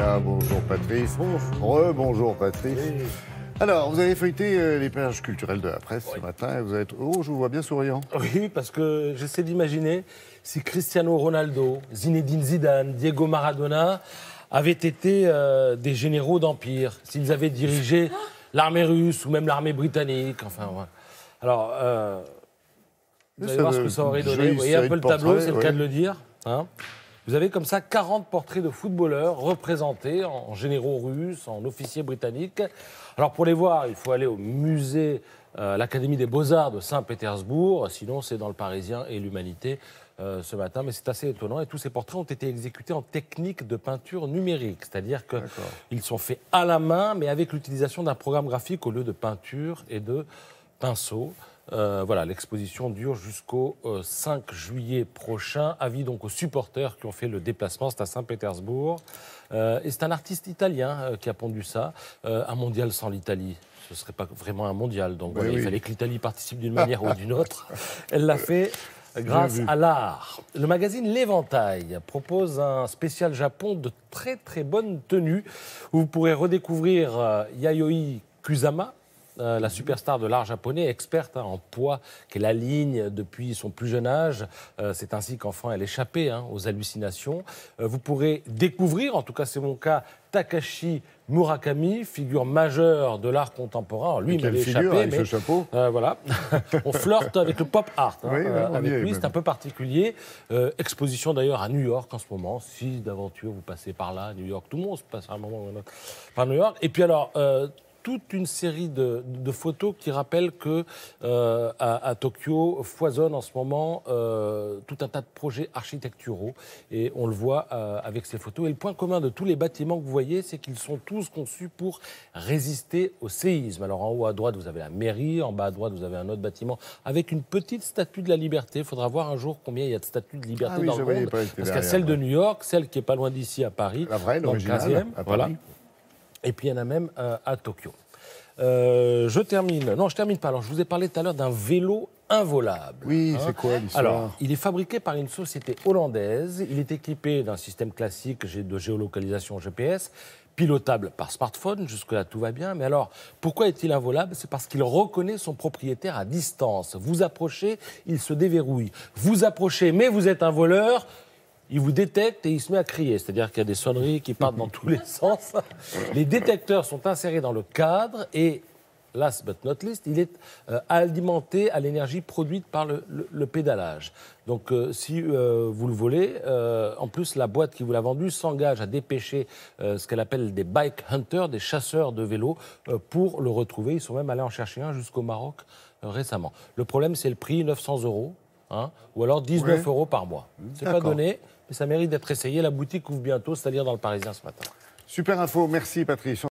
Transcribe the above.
là. Bonjour Patrice. Bonjour Patrice. Oui. Alors, vous avez feuilleté les pages culturelles de la presse ce matin et vous êtes... Oh, je vous vois bien souriant. Oui, parce que j'essaie d'imaginer si Cristiano Ronaldo, Zinedine Zidane, Diego Maradona avaient été des généraux d'empire, s'ils avaient dirigé l'armée russe ou même l'armée britannique. Enfin, voilà. Alors, vous allez voir ce que ça aurait donné. Vous voyez un peu le tableau, c'est le cas de le dire. Hein. Vous avez comme ça 40 portraits de footballeurs représentés en généraux russes, en officiers britanniques. Alors pour les voir, il faut aller au musée, l'Académie des Beaux-Arts de Saint-Pétersbourg. Sinon, c'est dans le Parisien et l'Humanité ce matin. Mais c'est assez étonnant. Et tous ces portraits ont été exécutés en technique de peinture numérique. C'est-à-dire qu'ils sont faits à la main, mais avec l'utilisation d'un programme graphique au lieu de peinture et de pinceau. Voilà, l'exposition dure jusqu'au 5 juillet prochain. Avis donc aux supporters qui ont fait le déplacement, c'est à Saint-Pétersbourg. Et c'est un artiste italien qui a pondu ça. Un mondial sans l'Italie, ce ne serait pas vraiment un mondial. Donc voilà, il fallait que l'Italie participe d'une manière ou d'une autre. Elle l'a fait grâce à l'art. Le magazine L'Éventail propose un spécial Japon de très très bonne tenue où vous pourrez redécouvrir Yayoi Kusama, la superstar de l'art japonais, experte en poids, qu'elle aligne depuis son plus jeune âge. C'est ainsi qu'enfin elle échappait aux hallucinations. Vous pourrez découvrir, en tout cas c'est mon cas, Takashi Murakami, figure majeure de l'art contemporain. Alors, lui, il m'avait échappé, avec ce chapeau. Voilà. On flirte avec le pop art. Avec lui, même. c'est un peu particulier. Exposition d'ailleurs à New York en ce moment. Si d'aventure vous passez par là, New York, tout le monde se passe à un moment ou un autre par New York. Et puis alors... toute une série de photos qui rappellent que à Tokyo foisonne en ce moment tout un tas de projets architecturaux et on le voit avec ces photos. Et le point commun de tous les bâtiments que vous voyez, c'est qu'ils sont tous conçus pour résister au séisme. Alors en haut à droite, vous avez la mairie, en bas à droite, vous avez un autre bâtiment avec une petite statue de la liberté. Il faudra voir un jour combien il y a de statues de liberté dans le monde. Parce qu'il y a celle de New York, celle qui est pas loin d'ici à Paris, la vraie, dans le 15e. Voilà. Et puis il y en a même à Tokyo. Je termine. Non, je termine pas. Alors, je vous ai parlé tout à l'heure d'un vélo involable. Oui, c'est quoi l'histoire? Alors, il est fabriqué par une société hollandaise. Il est équipé d'un système classique de géolocalisation GPS, pilotable par smartphone. Jusque-là, tout va bien. Mais alors, pourquoi est-il involable? C'est parce qu'il reconnaît son propriétaire à distance. Vous approchez, il se déverrouille. Vous approchez, mais vous êtes un voleur. Il vous détecte et il se met à crier. C'est-à-dire qu'il y a des sonneries qui partent dans tous les sens. Les détecteurs sont insérés dans le cadre et, last but not least, il est alimenté à l'énergie produite par le pédalage. Donc, si vous le volez, en plus, la boîte qui vous l'a vendu s'engage à dépêcher ce qu'elle appelle des bike hunters, des chasseurs de vélos, pour le retrouver. Ils sont même allés en chercher un jusqu'au Maroc récemment. Le problème, c'est le prix, 900 €. Ou alors 19 € par mois. C'est pas donné, mais ça mérite d'être essayé. La boutique ouvre bientôt, c'est-à-dire dans le Parisien ce matin. Super info, merci Patrice.